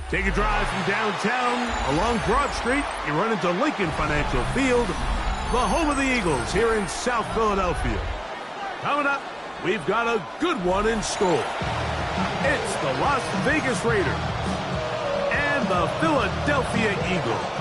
Take a drive from downtown along Broad Street. You run into Lincoln Financial Field, the home of the Eagles here in South Philadelphia. Coming up, we've got a good one in store. It's the Las Vegas Raiders and the Philadelphia Eagles.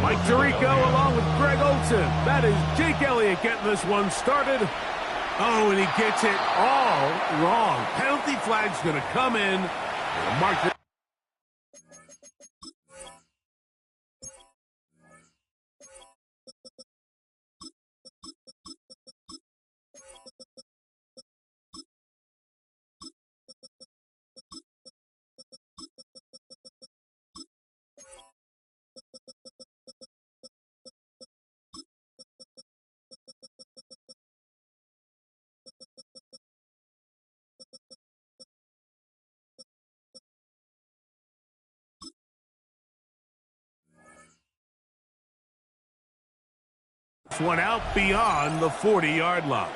Mike Tirico along with Greg Olson. That is Jake Elliott getting this one started. Oh, and he gets it all wrong. Penalty flag's going to come in. Mark the one out beyond the 40-yard line.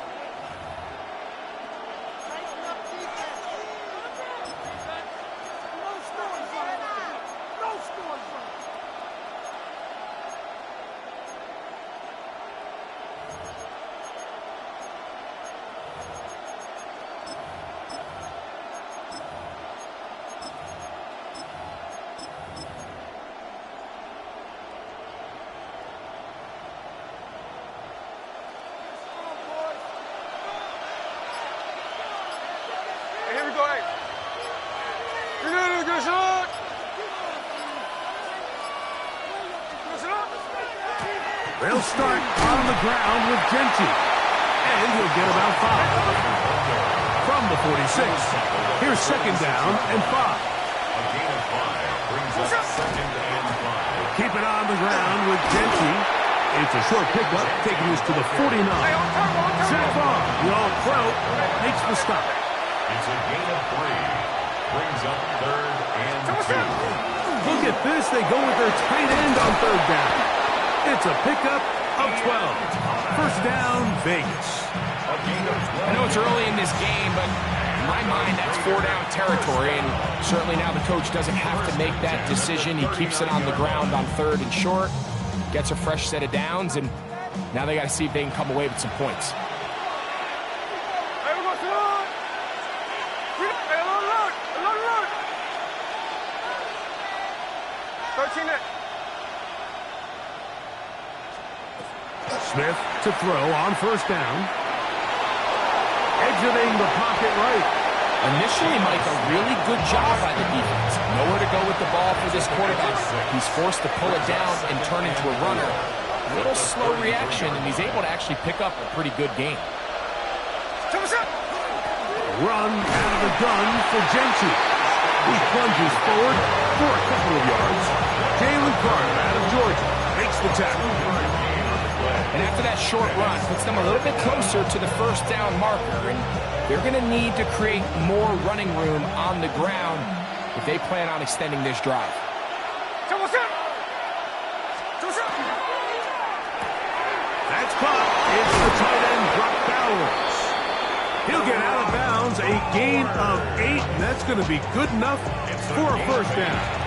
They'll start on the ground with Genty, and he'll get about 5. From the 46, here's second down and 5. A gain of 5 brings up second and 5. Keep it on the ground with Genty. It's a short pickup, taking us to the 49. Zach Vaughn, the all-pro, makes the stop. It's a gain of 3. Brings up third and 2. Look at this. They go with their tight end on third down. It's a pickup of 12. First down, Vegas. I know it's early in this game, but in my mind, that's 4-down territory, and certainly now the coach doesn't have to make that decision. He keeps it on the ground on third and short, gets a fresh set of downs, and now they got to see if they can come away with some points. Smith to throw on first down. Exiting the pocket right. Initially, Mike, a really good job by the defense. Nowhere to go with the ball for this quarterback. He's forced to pull it down and turn into a runner. A little slow reaction, and he's able to actually pick up a pretty good game. Run out of the gun for Genty. He plunges forward for a couple of yards. Jalen Carter out of Georgia makes the tackle. And after that short run, puts them a little bit closer to the first down marker. And they're going to need to create more running room on the ground if they plan on extending this drive. That's caught. It's the tight end, Brock Bowers. He'll get out of bounds, a gain of 8, and that's going to be good enough for a first down.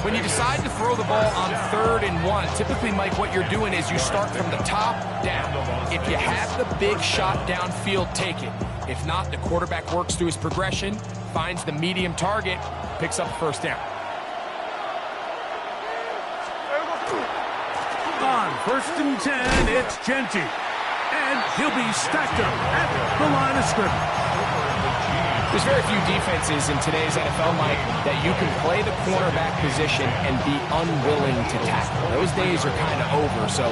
When you decide to throw the ball on 3rd and 1, typically, Mike, what you're doing is you start from the top down. If you have the big shot downfield, take it. If not, the quarterback works through his progression, finds the medium target, picks up first down. On 1st and 10, it's Genty. And he'll be stacked up at the line of scrimmage. There's very few defenses in today's NFL, Mike, that you can play the cornerback position and be unwilling to tackle. Those days are kind of over, so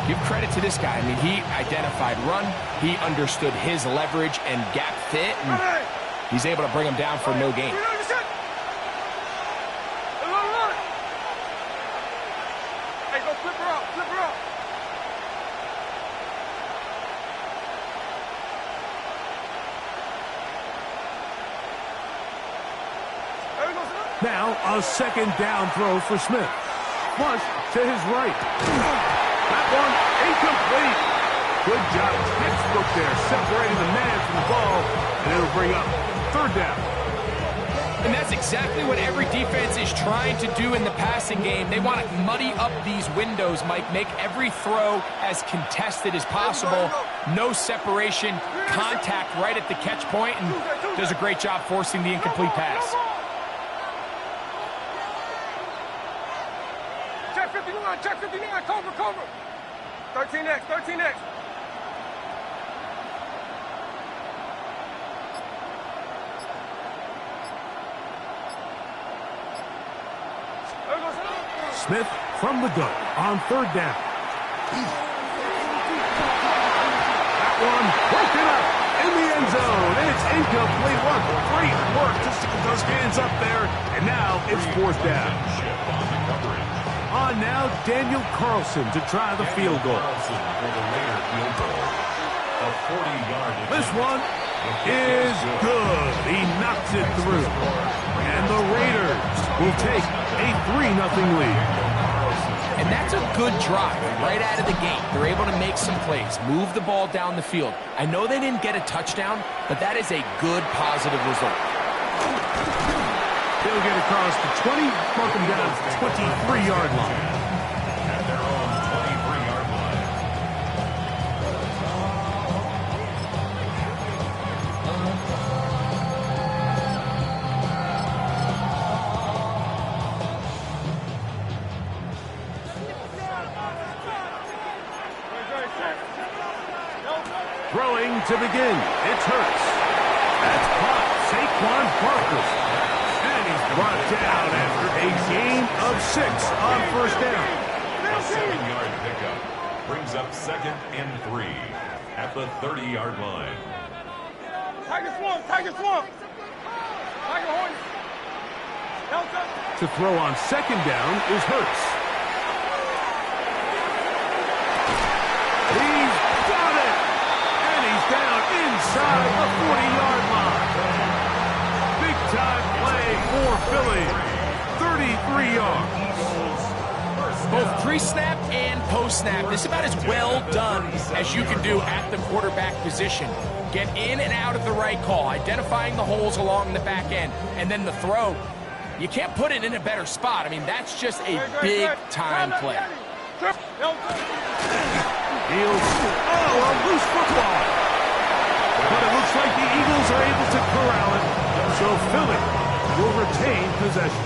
give credit to this guy. I mean, he identified run, he understood his leverage and gap fit, and he's able to bring him down for no gain. Now a second down throw for Smith. Flush to his right. That one incomplete. Good job, textbook there, separating the man from the ball, and it'll bring up third down. And that's exactly what every defense is trying to do in the passing game. They want to muddy up these windows, Mike, make every throw as contested as possible. No separation, contact right at the catch point, and does a great job forcing the incomplete pass. Check 59, check 59, cover. 13X, 13X. Smith from the gun on third down. That one broken up in the end zone. It's incomplete. What great work to stick those hands up there. And now it's fourth down. On now, Daniel Carlson to try the field goal. This one is good. He knocks it through. And the Raiders will take a 3-0 lead. And that's a good drive right out of the gate. They're able to make some plays, move the ball down the field. I know they didn't get a touchdown, but that is a good, positive result. They'll get across the 20, mark them down at the 23-yard line. At their own 23-yard line. Throwing to begin. It's Hurts. That's caught. Saquon Barkley. And he's brought down after a gain of 6 on first down. A 7-yard pickup brings up 2nd and 3 at the 30-yard line. Tiger swamp, Tiger swamp. Tiger Hornet. Delta. To throw on second down is Hurts. He's got it! And he's down inside the 40-yard line. Big-time play for Philly. 33 yards. Both pre-snap and post-snap, this is about as well done as you can do at the quarterback position. Get in and out of the right call, identifying the holes along the back end, and then the throw. You can't put it in a better spot. I mean, that's just a big-time play. Fields. Oh, a loose football. But it looks like the Eagles are able to corral it. So Philly will retain possession.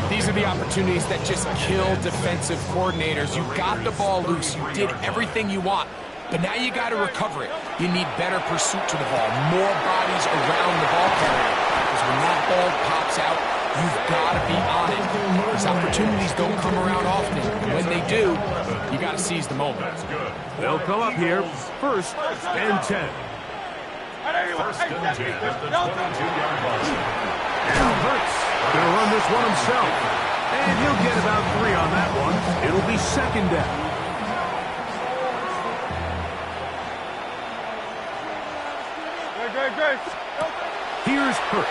These are the opportunities that just kill defensive coordinators. You got the ball loose. You did everything you want. But now you got to recover it. You need better pursuit to the ball, more bodies around the ball carrier. Because when that ball pops out, you've got to be on it. These opportunities don't come around often. When they do, you got to seize the moment. They'll come up here, 1st and 10. 1st and 10 at the 22-yard line. Now Hurts going to run this one himself. And he'll get about 3 on that one. It'll be 2nd down. Here's Hurts. A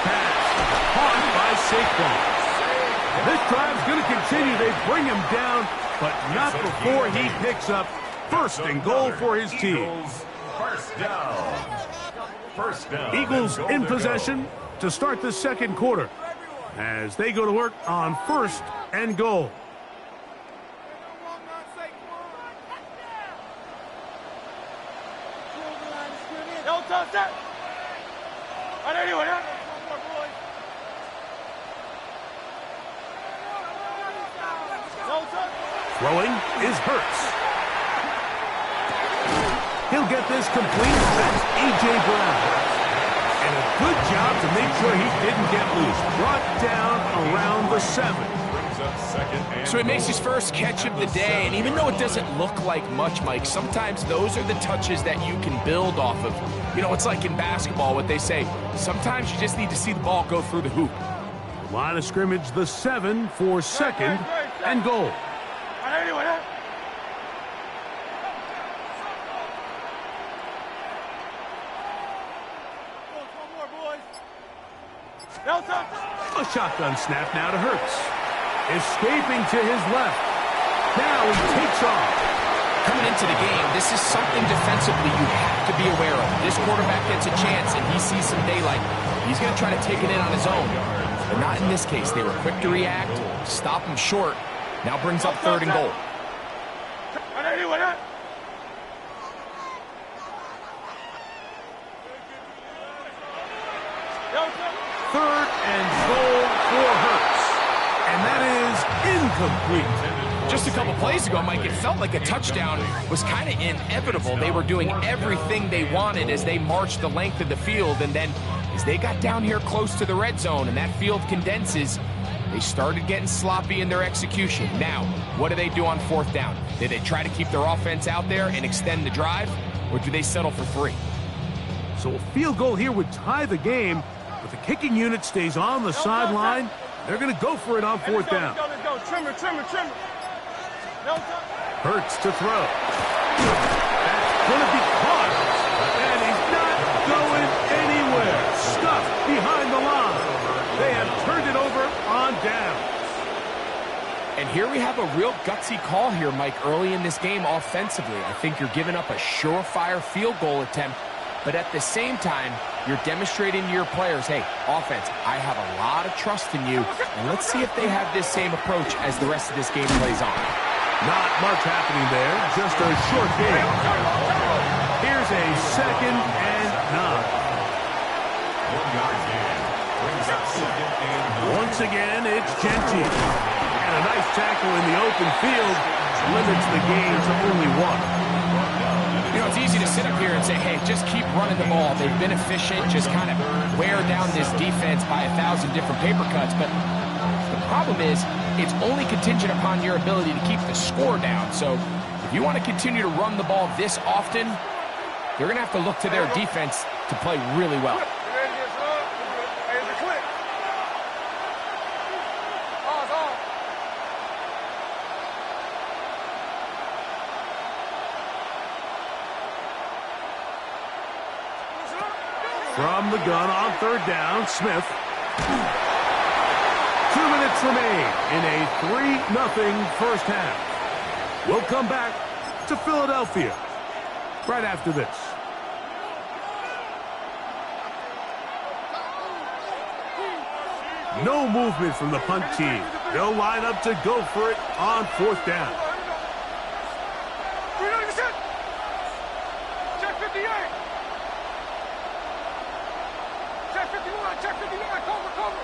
pass. Caught by Saquon. This drive's going to continue. They bring him down, but not before he picks up 1st and goal for his team. First down. Eagles in possession to start the second quarter as they go to work on 1st and goal. Throwing is Hurts. He'll get this complete. That's A.J. Brown. And a good job to make sure he didn't get loose. Brought down around the 7. So he makes his first catch of the day, and even though it doesn't look like much, Mike, sometimes those are the touches that you can build off of. You know, it's like in basketball, what they say, sometimes you just need to see the ball go through the hoop. Line of scrimmage, the 7 for 2nd and goal. A shotgun snap now to Hurts. Escaping to his left. Now he takes off. Coming into the game, this is something defensively you have to be aware of. This quarterback gets a chance and he sees some daylight. He's going to try to take it in on his own. But not in this case. They were quick to react, stop him short. Now brings up 3rd and goal. Third and goal for Hurts. And that is incomplete. Just a couple plays ago, Mike, it felt like a touchdown was kind of inevitable. They were doing everything they wanted as they marched the length of the field, and then as they got down here close to the red zone and that field condenses, they started getting sloppy in their execution. Now, what do they do on 4th down? Do they try to keep their offense out there and extend the drive, or do they settle for 3? So a field goal here would tie the game, but the kicking unit stays on the sideline. They're going to go for it on 4th down. Let's go. Trimmer. Hurts to throw. That's going to be caught. And he's not going anywhere. Stuck behind the line. They have turned it over on downs. And here we have a real gutsy call here, Mike, early in this game offensively. I think you're giving up a surefire field goal attempt, but at the same time, you're demonstrating to your players, hey, offense, I have a lot of trust in you, and let's see if they have this same approach as the rest of this game plays on. Not much happening there, just a short game. Here's a 2nd and 9. 1 yard gain. Brings up 2nd and 9. Once again, it's Genty. And a nice tackle in the open field limits the gain to only 1. You know, it's easy to sit up here and say, hey, just keep running the ball. They've been efficient, just kind of wear down this defense by 1,000 different paper cuts. But the problem is, it's only contingent upon your ability to keep the score down. So if you want to continue to run the ball this often, you're going to have to look to their defense to play really well. From the gun on 3rd down, Smith. 2 minutes remain in a 3-0 first half. We'll come back to Philadelphia right after this. No movement from the punt team. They'll line up to go for it on 4th down. Check 58. Check 59. Check 59. Cover.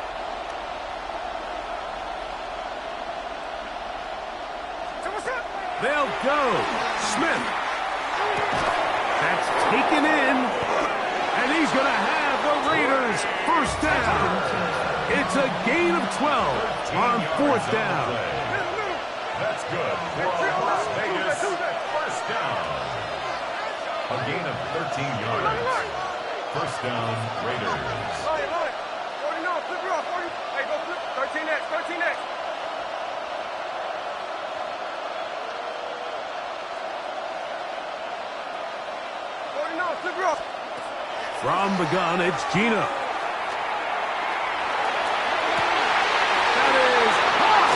They'll go. Smith. That's taken in. And he's going to have the Raiders first down. It's a gain of 12 on 4th down. That's good for Las Vegas. First down. A gain of 13 yards. First down, Raiders. 49, flip it off. 40. Hey, go flip. 13X. From the gun, it's Gino. That is hot.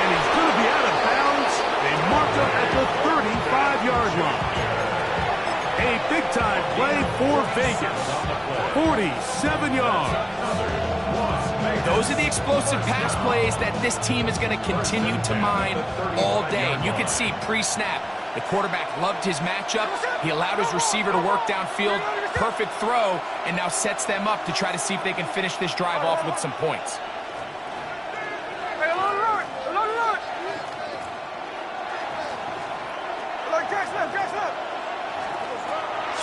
And he's going to be out of bounds. They mark him at the 35-yard line. A big-time play for Vegas. 47 yards. Those are the explosive pass plays that this team is going to continue to mine all day. And you can see pre-snap, the quarterback loved his matchup. He allowed his receiver to work downfield. Perfect throw, and now sets them up to try to see if they can finish this drive off with some points.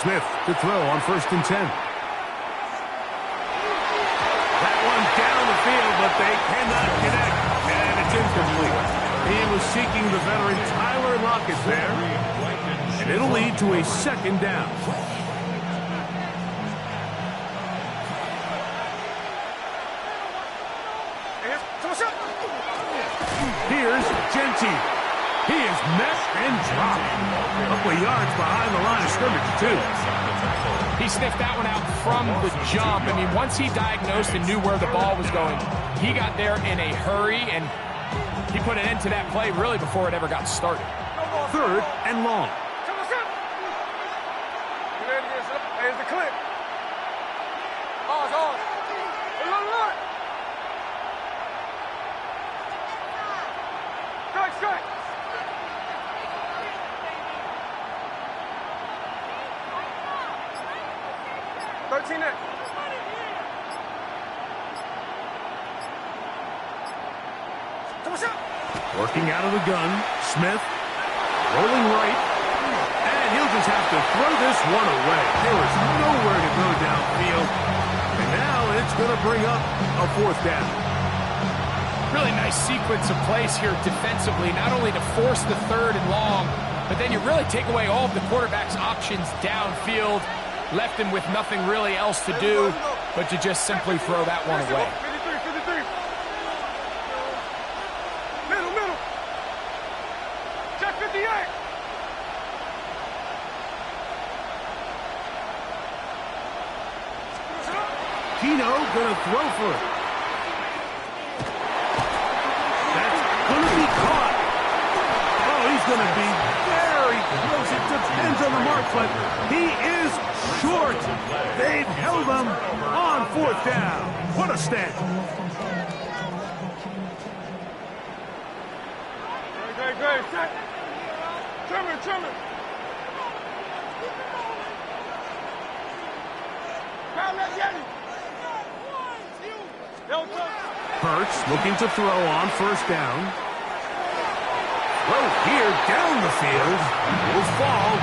Smith to throw on 1st and 10. That one down the field, but they cannot connect, and it's incomplete. He was seeking the veteran Tyler Lockett there, and it'll lead to a 2nd down. Here's Genty. He is met and dropped. A couple of yards behind the line of scrimmage, too. He sniffed that one out from the jump. I mean, once he diagnosed and knew where the ball was going, he got there in a hurry, and he put an end to that play really before it ever got started. 3rd and long. Here's the clip. Pause. Look. Strike. 13 next. Working out of the gun, Smith, rolling right, and he'll just have to throw this one away. There is nowhere to go downfield, and now it's going to bring up a 4th down. Really nice sequence of plays here defensively, not only to force the 3rd and long, but then you really take away all of the quarterback's options downfield, left him with nothing really else to do but to just simply throw that one away. 53. Middle. Check 58. Keno going to throw for it. That's going to be caught. Oh, he's going to be very close. It depends on the mark, but he is short. They've held him on 4th down. What a stand. Great. Set. Trimmer. Hurts looking to throw on 1st down. Throw here down the field. Will fall.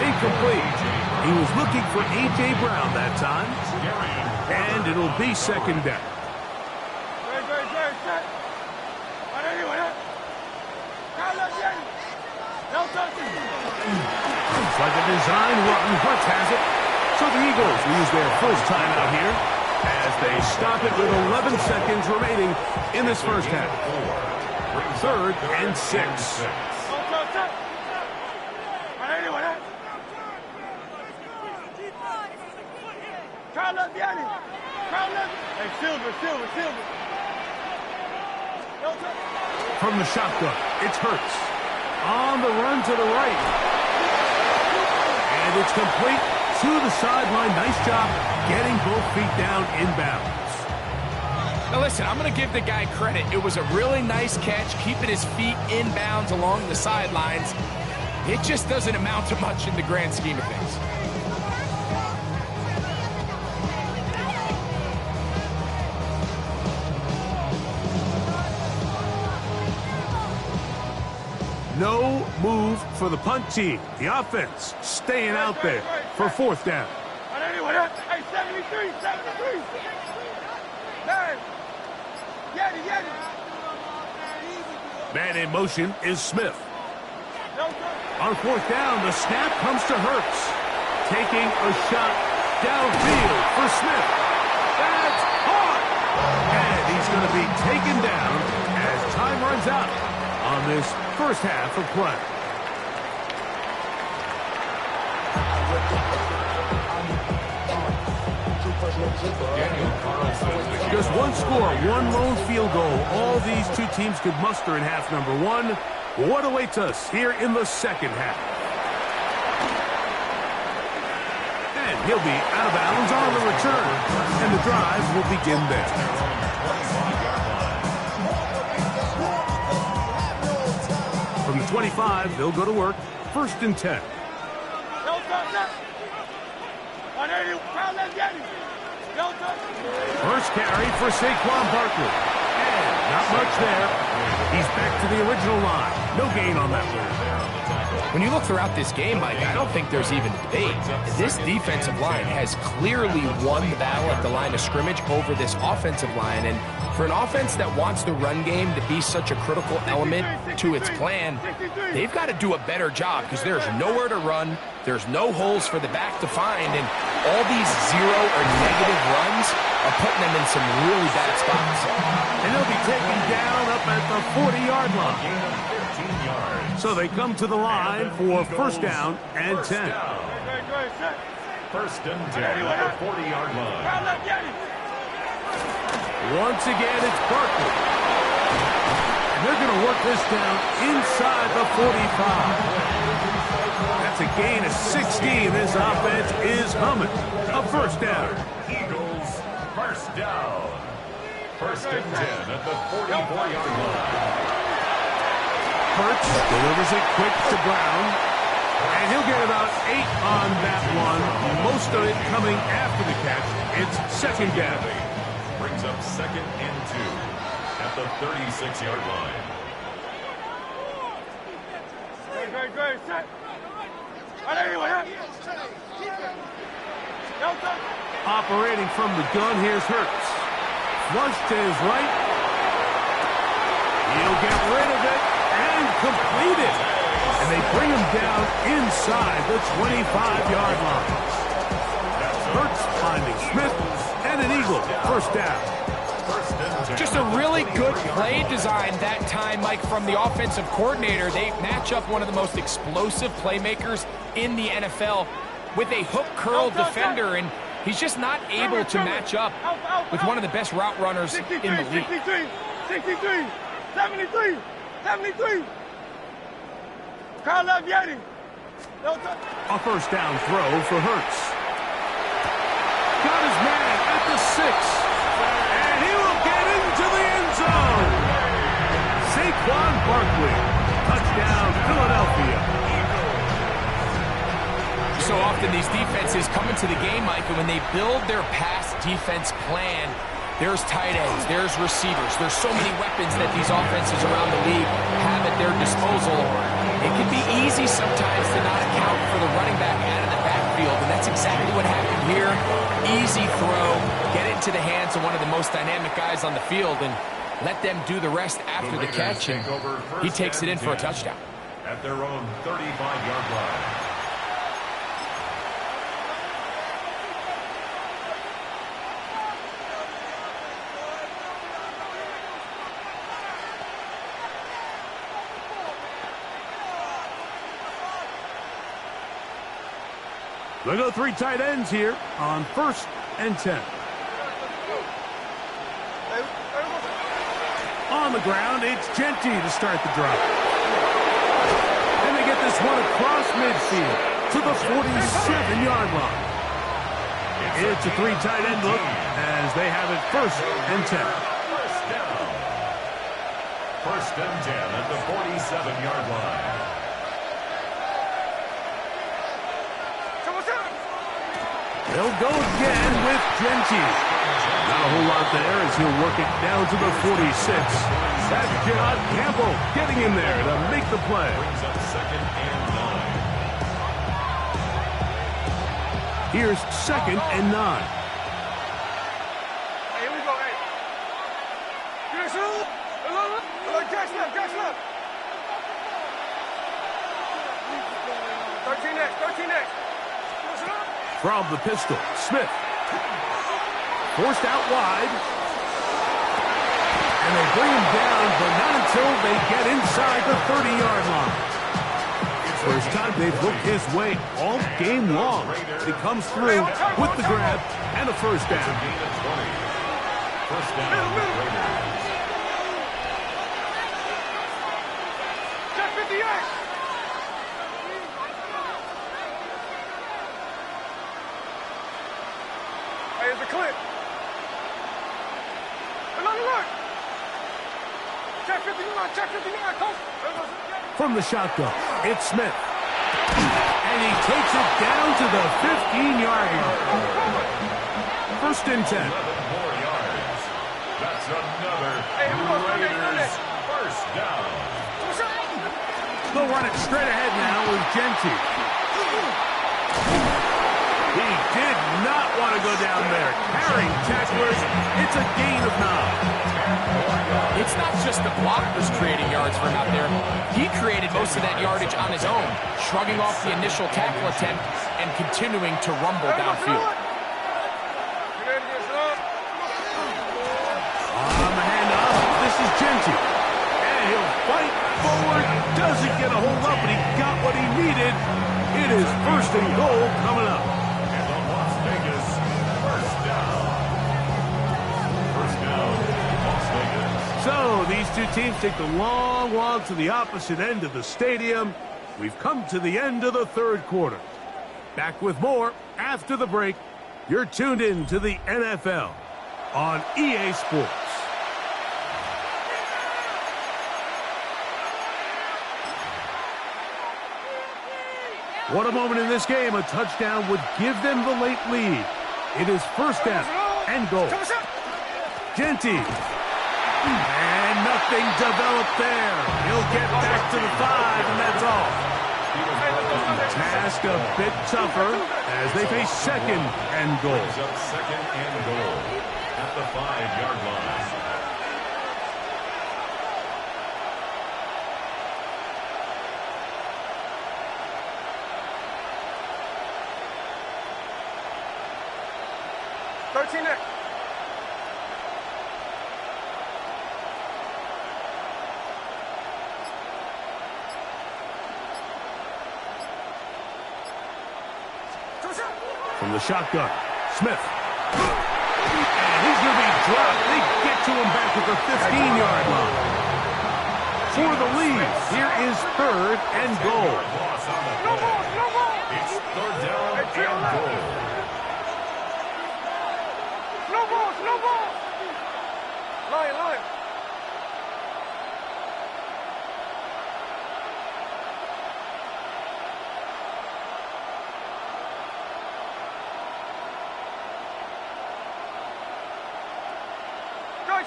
Incomplete. He was looking for A.J. Brown that time. And it'll be 2nd down. Great. Set. It's like a design run. Hurts has it. So the Eagles use their first timeout here as they stop it with 11 seconds remaining in this first half. 3rd and 6. Hey, Silver. From the shotgun, it's Hurts. On the run to the right. And it's complete to the sideline. Nice job getting both feet down inbounds. Now listen, I'm going to give the guy credit. It was a really nice catch, keeping his feet inbounds along the sidelines. It just doesn't amount to much in the grand scheme of things. No move for the punt team. The offense staying out there for 4th down. Hey, 73. Man in motion is Smith. On 4th down, the snap comes to Hurts. Taking a shot downfield for Smith. That's caught! And he's going to be taken down as time runs out on this first half of play. Just one score, one lone field goal. All these two teams could muster in half number 1. What awaits us here in the second half? And he'll be out of bounds on the return. And the drive will begin there. From the 25, they'll go to work. 1st and 10. First carry for Saquon Barkley. And not much there. He's back to the original line. No gain on that one. When you look throughout this game, Mike, I don't think there's even debate. This defensive line has clearly won the battle at the line of scrimmage over this offensive line. And for an offense that wants the run game to be such a critical element to its plan, they've got to do a better job because there's nowhere to run. There's no holes for the back to find. And all these 0 or negative runs are putting them in some really bad spots. And they'll be taken down up at the 40-yard line. So they come to the line for 1st down and 10. First and 10 at the 40-yard line. Once again, it's Barkley. And they're going to work this down inside the 45. That's a gain of 16. This offense is humming. A first down. Eagles, first down. First and 10 at the 44-yard line. Hurts delivers it quick to Brown. And he'll get about 8 on that one. Most of it coming after the catch. It's second down. Brings up second and 2 at the 36-yard line. Great, set. Operating from the gun, here's Hurts. Flush to his right. He'll get rid of it and complete it. And they bring him down inside the 25-yard line. Hurts finding Smith, and an Eagle, first down. Just a really good play design that time, Mike, from the offensive coordinator. They match up one of the most explosive playmakers in the NFL with a hook curl defender, and he's just not able to match up with one of the best route runners in the league. 63, 73, 73. Carl Yeti. A first down throw for Hurts. Got his man at the 6. And he will get into the end zone. Saquon Barkley. Touchdown, Philadelphia. So often these defenses come into the game, Mike, and when they build their pass defense plan, there's tight ends, there's receivers. There's so many weapons that these offenses around the league have at their disposal. It can be easy sometimes to not account for the running back out of the backfield, and that's exactly what happened here. Easy throw, get it into the hands of one of the most dynamic guys on the field, and let them do the rest after the catch, and he takes it in for a touchdown. At their own 35-yard line. They go 3 tight ends here on first and 10. On the ground, it's Genty to start the drive. And they get this one across midfield to the 47-yard line. It's a 3 tight end look as they have it first and 10. First down. First and 10 at the 47-yard line. They'll go again with Genty. Not a whole lot there as he'll work it down to the 46. That's Gerard Campbell getting in there to make the play. Brings up second and 9. Here's second and 9. Hey, here we go, hey. Catch left. 13 next. From the pistol, Smith. Forced out wide. And they bring him down, but not until they get inside the 30-yard line. First time they've looked his way all game long. He comes through with the grab and a first down. First down, Raiders. Check 58. Hey, it's a clip. Look. Check 59, coach. From the shotgun, it's Smith. And he takes it down to the 15-yard line. First and 10. 11 more yards. That's another Raiders first down. They'll run it straight ahead now with Genty. He did not want to go down there. Carrying tacklers, it's a gain of 9. It's not just the blockers creating yards for him out there. He created most of that yardage on his own, shrugging off the initial tackle attempt and continuing to rumble downfield. On the handoff, this is Genty. And he'll fight forward. Doesn't get a hold up, but he got what he needed. It is first and goal coming up. two teams take the long walk to the opposite end of the stadium. We've come to the end of the third quarter. Back with more after the break. You're tuned in to the NFL on EA Sports. What a moment in this game. A touchdown would give them the late lead. It is first down and goal. Genty. And nothing developed there. He'll get back to the 5, and that's all. Task a bit tougher as they face second and goal. Second and goal at the 5-yard line. From the shotgun, Smith. And he's going to be dropped. They get to him back at the 15-yard line. For the lead, here is third and goal. It's third down and goal. No ball. Line.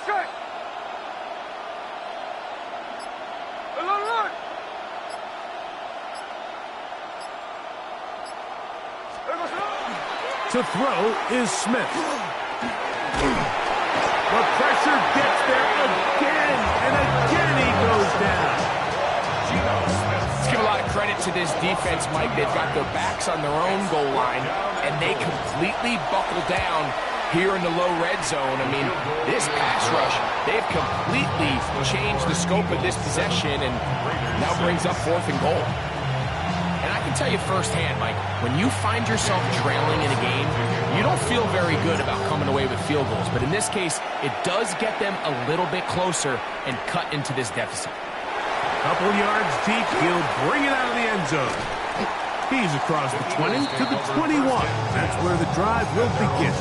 Strike. To throw is Smith. The pressure gets there again, and again he goes down. Let's give a lot of credit to this defense, Mike. They've got their backs on their own goal line, and they completely buckle down here in the low red zone. I mean, this pass rush, they've completely changed the scope of this possession, and now brings up fourth and goal. And I can tell you firsthand, Mike, when you find yourself trailing in a game, you don't feel very good about coming away with field goals. But in this case, it does get them a little bit closer and cut into this deficit. Couple yards deep, he'll bring it out of the end zone. He's across the 20 to the 21. That's where the drive will begin.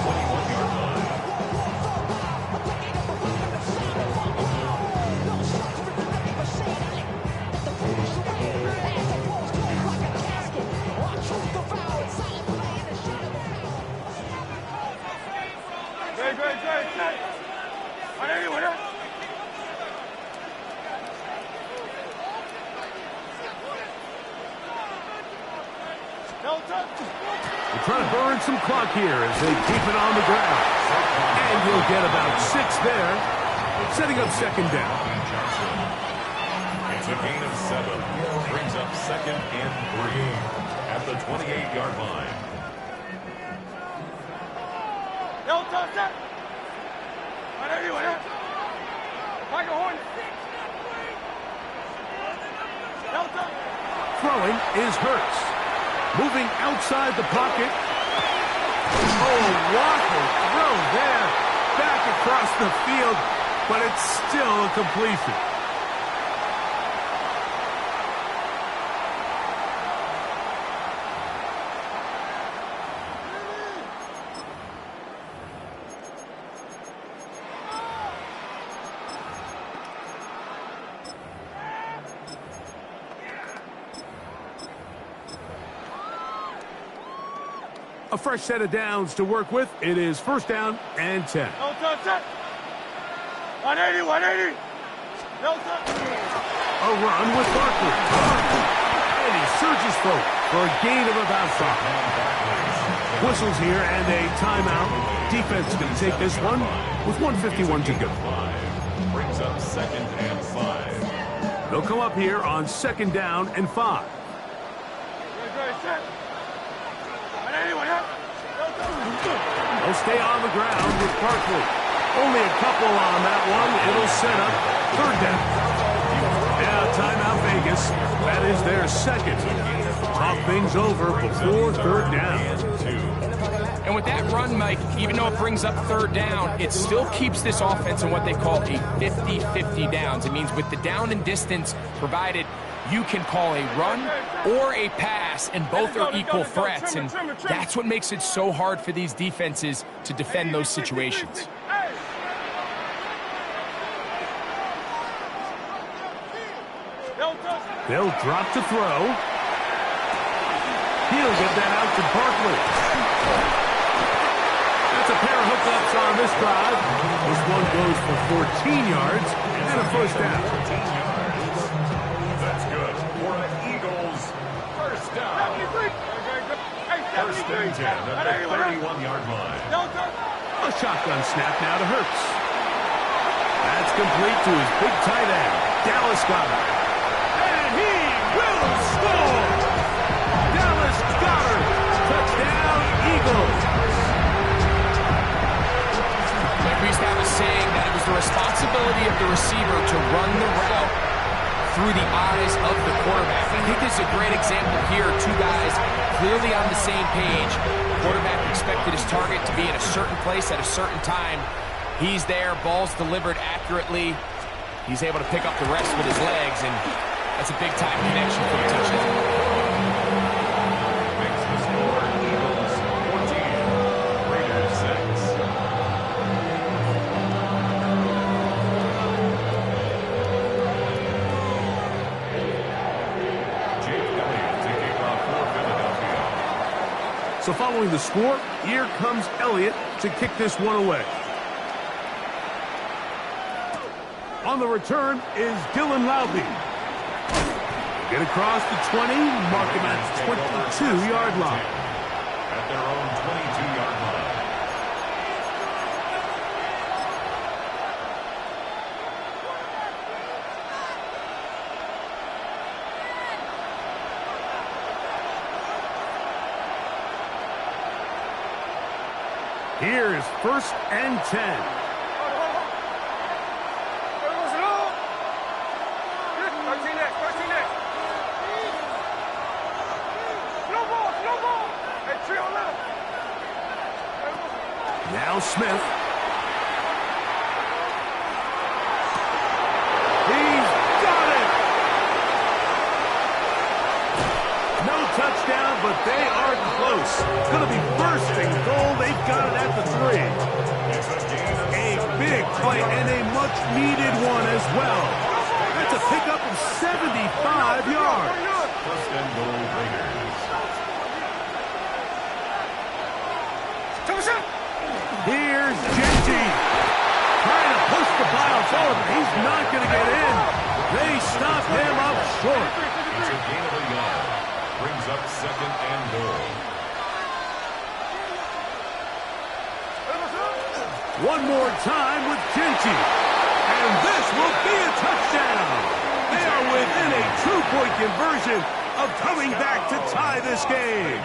They're trying to burn some clock here as they keep it on the ground. And he'll get about 6 there, setting up second down. It's a gain of 7. Brings up second and 3 at the 28-yard line. Throwing is Hurts. Moving outside the pocket. Oh, waffle throw there. Back across the field, but it's still a completion. A fresh set of downs to work with. It is first down and 10. 180. A run with Barkley. And he surges forward for a gain of about 5. Whistles here and a timeout. Defense going to take this one with 1:51 to go. Brings up second and 5. They'll come up here on second down and 5. They'll stay on the ground with Barkley. Only a couple on that one. It'll set up third down. Yeah, timeout Vegas. That is their second. Talk things over before third down. And And with that run, Mike, even though it brings up third down, it still keeps this offense in what they call a 50-50 downs. It means with the down and distance provided, you can call a run or a pass, and both are equal threats. And that's what makes it so hard for these defenses to defend those situations. They'll drop to throw. He'll get that out to Barkley. That's a pair of hookups on this drive. This one goes for 14 yards and a first down. That's good for an Eagles first down. First and 10 at the 31-yard line. A shotgun snap now to Hurts. That's complete to his big tight end, Dallas Goedert. And he will score! Dallas Goedert, touchdown Eagles. Like we used to have a saying that it was the responsibility of the receiver to run the route through the eyes of the quarterback. I think this is a great example here. Two guys clearly on the same page. Quarterback expected his target to be in a certain place at a certain time. He's there, ball's delivered accurately. He's able to pick up the rest with his legs, and that's a big-time connection for the touchdown. Makes the score Eagles 14, Raiders 6. So following the score, here comes Elliott to kick this one away. On the return is Dylan Loudby. Get across the 20, mark him at the 22-yard line. At their own 22-yard line. Here's first and 10. Now Smith. He's got it! No touchdown, but they are close. It's going to be first and goal. They've got it at the 3. A big play and a much-needed one as well. That's a pickup of 75 yards. First and goal, Raiders. Here's Genty. Trying to push the ball forward. He's not going to get in. They stop him up short. It's a gain of a yard. Brings up second and goal. One more time with Genty. And this will be a touchdown. They are within a 2-point conversion of coming back to tie this game.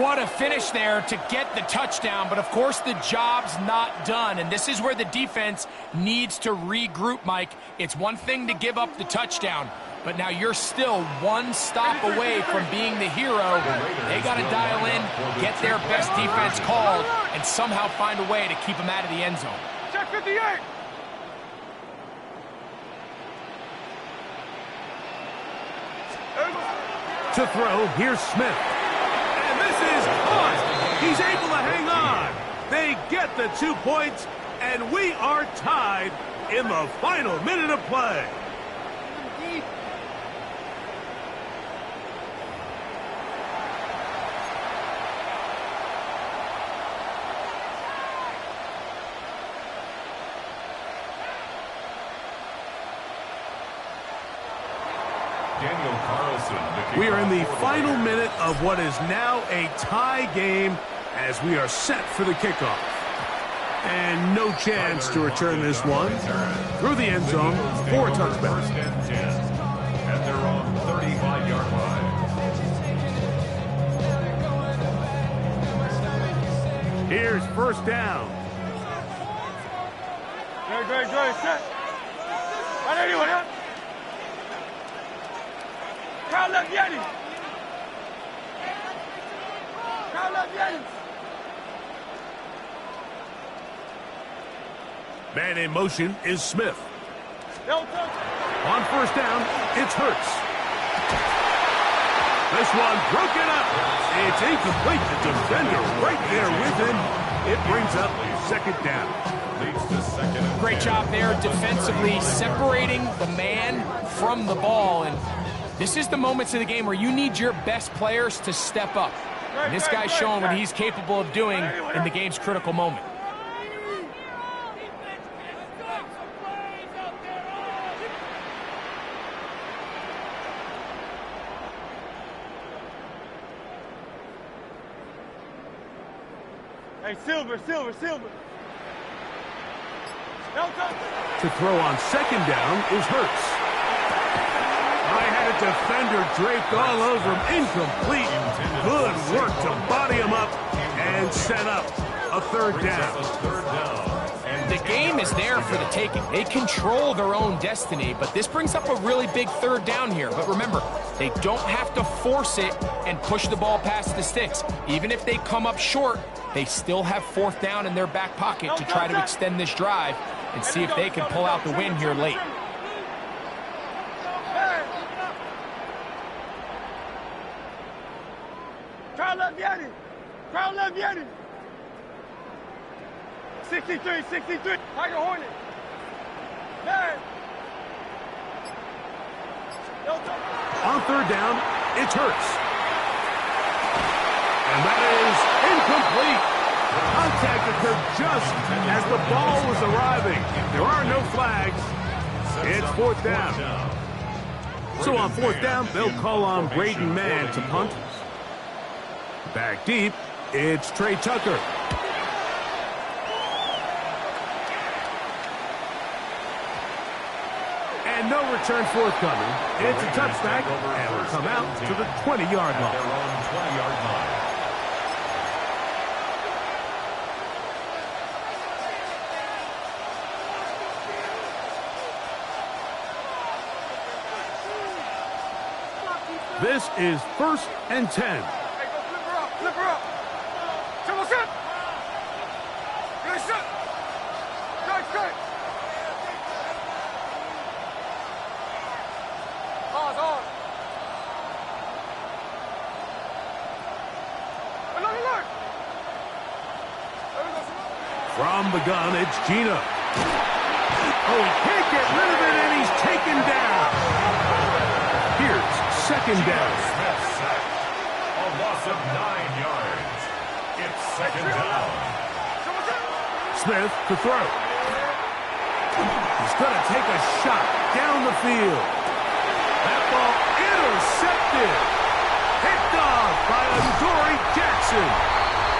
What a finish there to get the touchdown, but of course the job's not done, and this is where the defense needs to regroup, Mike. It's one thing to give up the touchdown, but now you're still one stop away from being the hero. They got to dial in, get their best defense called, and somehow find a way to keep them out of the end zone. Check 58. To throw, here's Smith. And this is caught. He's able to hang on. They get the 2 points, and we are tied in the final minute of play. We are in the final minute of what is now a tie game as we are set for the kickoff. And no chance to return this one through the end zone for a touchback. First and 10 at their own 35-yard line. Here's first down. Great, set. Man in motion is Smith. On first down, it's Hurts. This one broken up. It's incomplete. The defender right there with him. It brings up second down. Great job there defensively, separating the man from the ball. And this is the moments of the game where you need your best players to step up. And this guy's showing what he's capable of doing in the game's critical moment. Hey, Silver. To throw on second down is Hurts. I had a defender draped all over him. Incomplete. Good work to body him up and set up a third down. The game is there for the taking. They control their own destiny, but this brings up a really big third down here. But remember, they don't have to force it and push the ball past the sticks. Even if they come up short, they still have fourth down in their back pocket to try to extend this drive and see if they can pull out the win here late. Crowd left Yanni. 63. Tiger Hornet. Man. On third down, it's Hurts. And that is incomplete. Contact occurred just as the ball was arriving. There are no flags. It's fourth down. So on fourth down, they'll call on Braden Mann to punt. Back deep, it's Trey Tucker. And no return forthcoming. It's a touchback, and will come out to the 20-yard line. This is 1st and 10. Hey, go flip her up. Triple shot. Good shot. Good. Pause on. Alert. From the gun, it's Gina. Oh, he can't get rid of it, and he's taken down. Here's second down. A loss of 9 yards. It's second down. Smith to throw. He's going to take a shot down the field. That ball intercepted. Picked off by Adoree Jackson.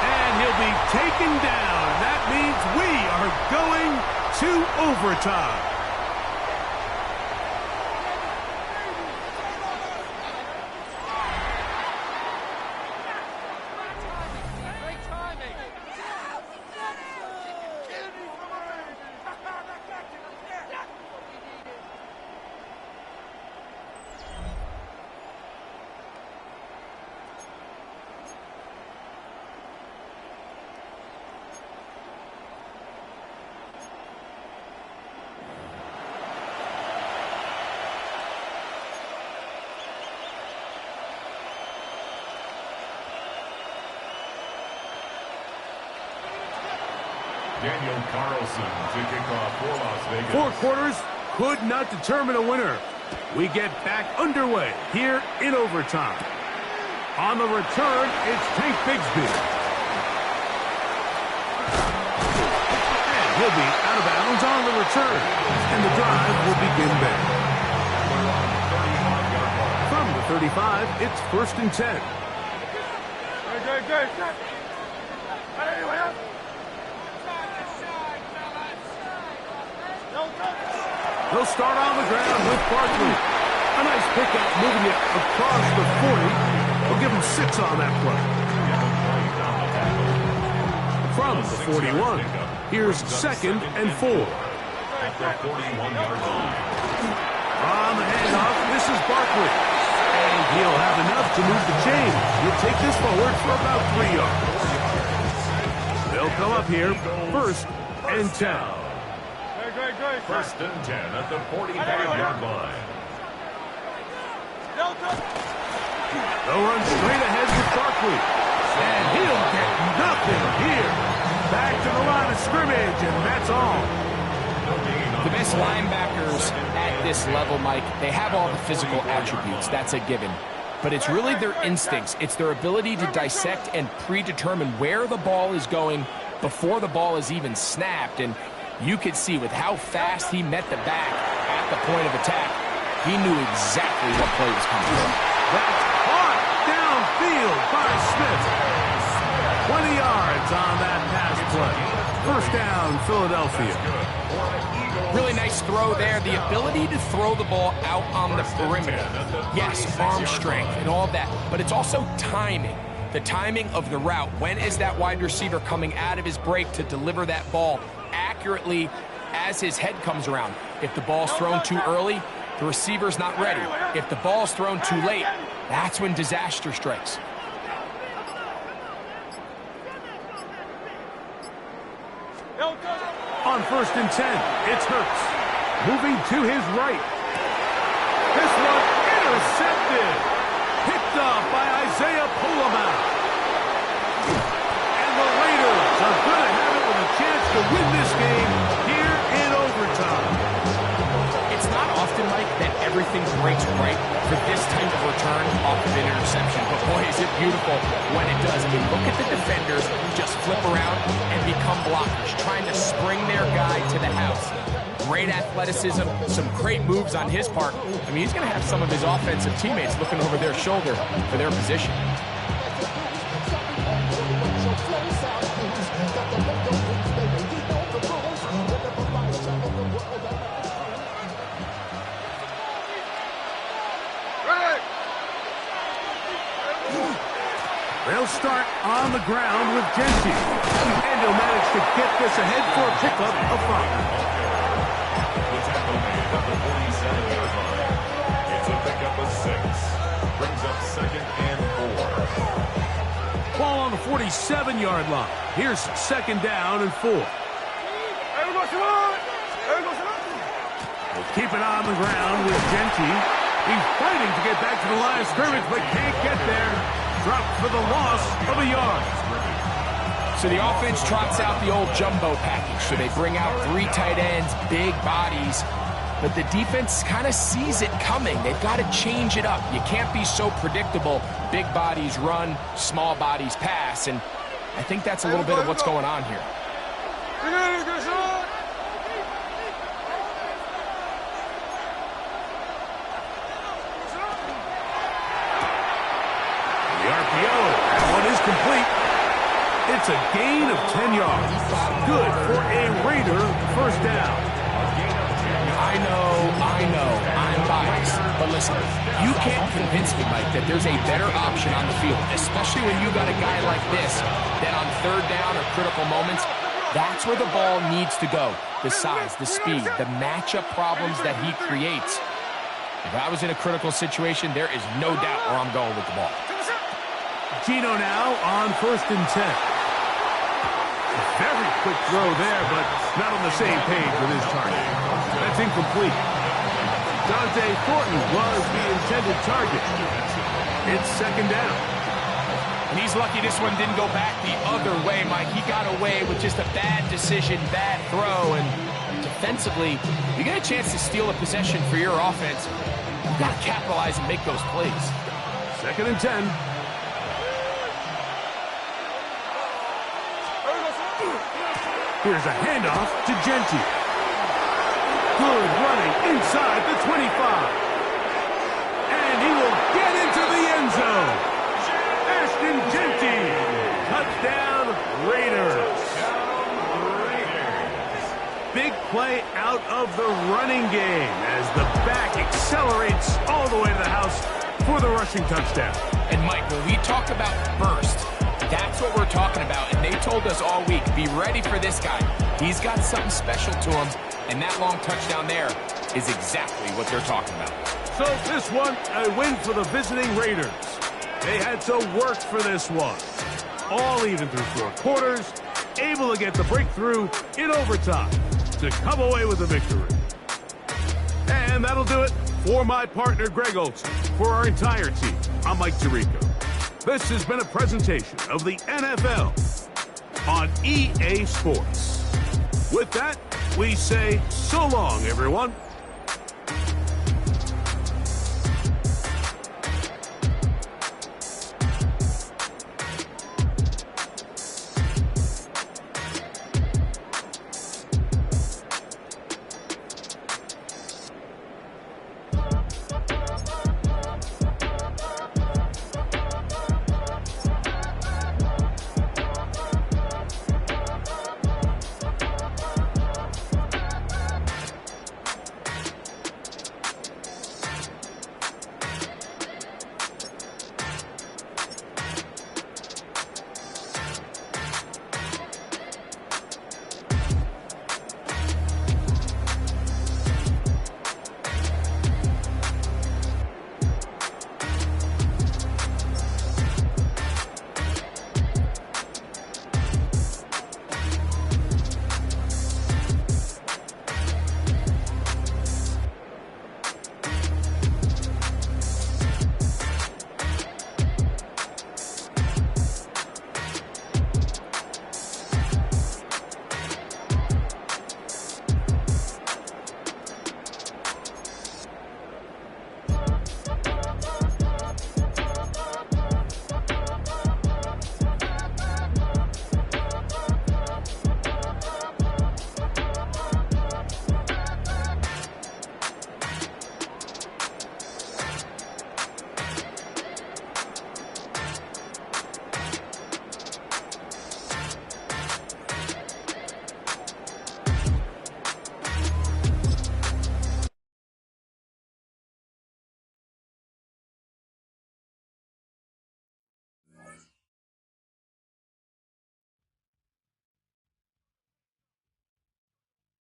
And he'll be taken down. That means we are going to overtime. Daniel Carlson to kick off for Las Vegas. 4 quarters could not determine a winner. We get back underway here in overtime. On the return, it's Tank Bigsby. And he'll be out of bounds on the return. And the drive will begin there. From the 35, it's 1st and 10. Good. They'll start on the ground with Barkley. A nice pickup moving it across the 40. We'll give him 6 on that play. From the 41, here's 2nd and 4. At the 41-yard line. On the handoff, this is Barkley. And he'll have enough to move the chain. He'll take this forward for about 3 yards. They'll come up here, 1st and 10. First and 10 at the 45-yard line. They'll run straight ahead with Barkley. And he'll get nothing here. Back to the line of scrimmage, and that's all. The best linebackers at this level, Mike, they have all the physical attributes. That's a given. But it's really their instincts. It's their ability to dissect and predetermine where the ball is going before the ball is even snapped. And you could see with how fast he met the back at the point of attack, he knew exactly what play was coming. That's caught downfield by Smith. 20 yards on that pass play. 1st down, Philadelphia. Really nice throw there. The ability to throw the ball out on the perimeter. Yes, arm strength and all that, but it's also timing. The timing of the route. When is that wide receiver coming out of his break to deliver that ball accurately as his head comes around? If the ball's thrown too early, the receiver's not ready. If the ball's thrown too late, that's when disaster strikes. On 1st and 10, it's Hurts. Moving to his right. This one intercepted. Picked up by Isaiah Pullman. And the Raiders are going to have it with a chance to win this game here in overtime. It's not often, Mike, that everything breaks right for this type of return off of an interception. But boy, is it beautiful when it does. I mean, look at the defenders just flip around and become blockers, trying to spring their guy to the house. Great athleticism, some great moves on his part. I mean, he's going to have some of his offensive teammates looking over their shoulder for their position. They'll start on the ground with Genty. And he'll manage to get this ahead for a pickup of 5. The tackle made at the 47-yard line. It's a pickup of 6. Brings up 2nd and 4. Ball on the 47-yard line. Here's 2nd down and 4. We'll keep it on the ground with Genty. He's fighting to get back to the line of scrimmage, but can't get there. Dropped for the loss of a yard. So the offense trots out the old jumbo package. So they bring out 3 tight ends, big bodies. But the defense kind of sees it coming. They've got to change it up. You can't be so predictable. Big bodies run, small bodies pass. And I think that's a little bit of what's going on here. That one is complete. It's a gain of 10 yards. Good for a Raider 1st down. I know, I'm biased. But listen, you can't convince me, Mike, that there's a better option on the field, especially when you got a guy like this that on 3rd down or critical moments, that's where the ball needs to go. The size, the speed, the matchup problems that he creates. If I was in a critical situation, there is no doubt where I'm going with the ball. Gino now on 1st and 10. Very quick throw there, but not on the same page with his target. That's incomplete. Dante Thornton was the intended target. It's 2nd down. And he's lucky this one didn't go back the other way, Mike. He got away with just a bad decision, bad throw, and defensively, you get a chance to steal a possession for your offense. You got to capitalize and make those plays. 2nd and 10. Here's a handoff to Genty. Good running inside the 25. And he will get into the end zone. Ashton Genty. Touchdown, Raiders. Big play out of the running game as the back accelerates all the way to the house for the rushing touchdown. And Mike, when we talk about burst, that's what we're talking about, and they told us all week, be ready for this guy. He's got something special to him, and that long touchdown there is exactly what they're talking about. So this one, a win for the visiting Raiders. They had to work for this one. All even through 4 quarters, able to get the breakthrough in overtime to come away with the victory. And that'll do it for my partner, Greg Olson. For our entire team, I'm Mike Tirico. This has been a presentation of the NFL on EA Sports. With that, we say so long, everyone.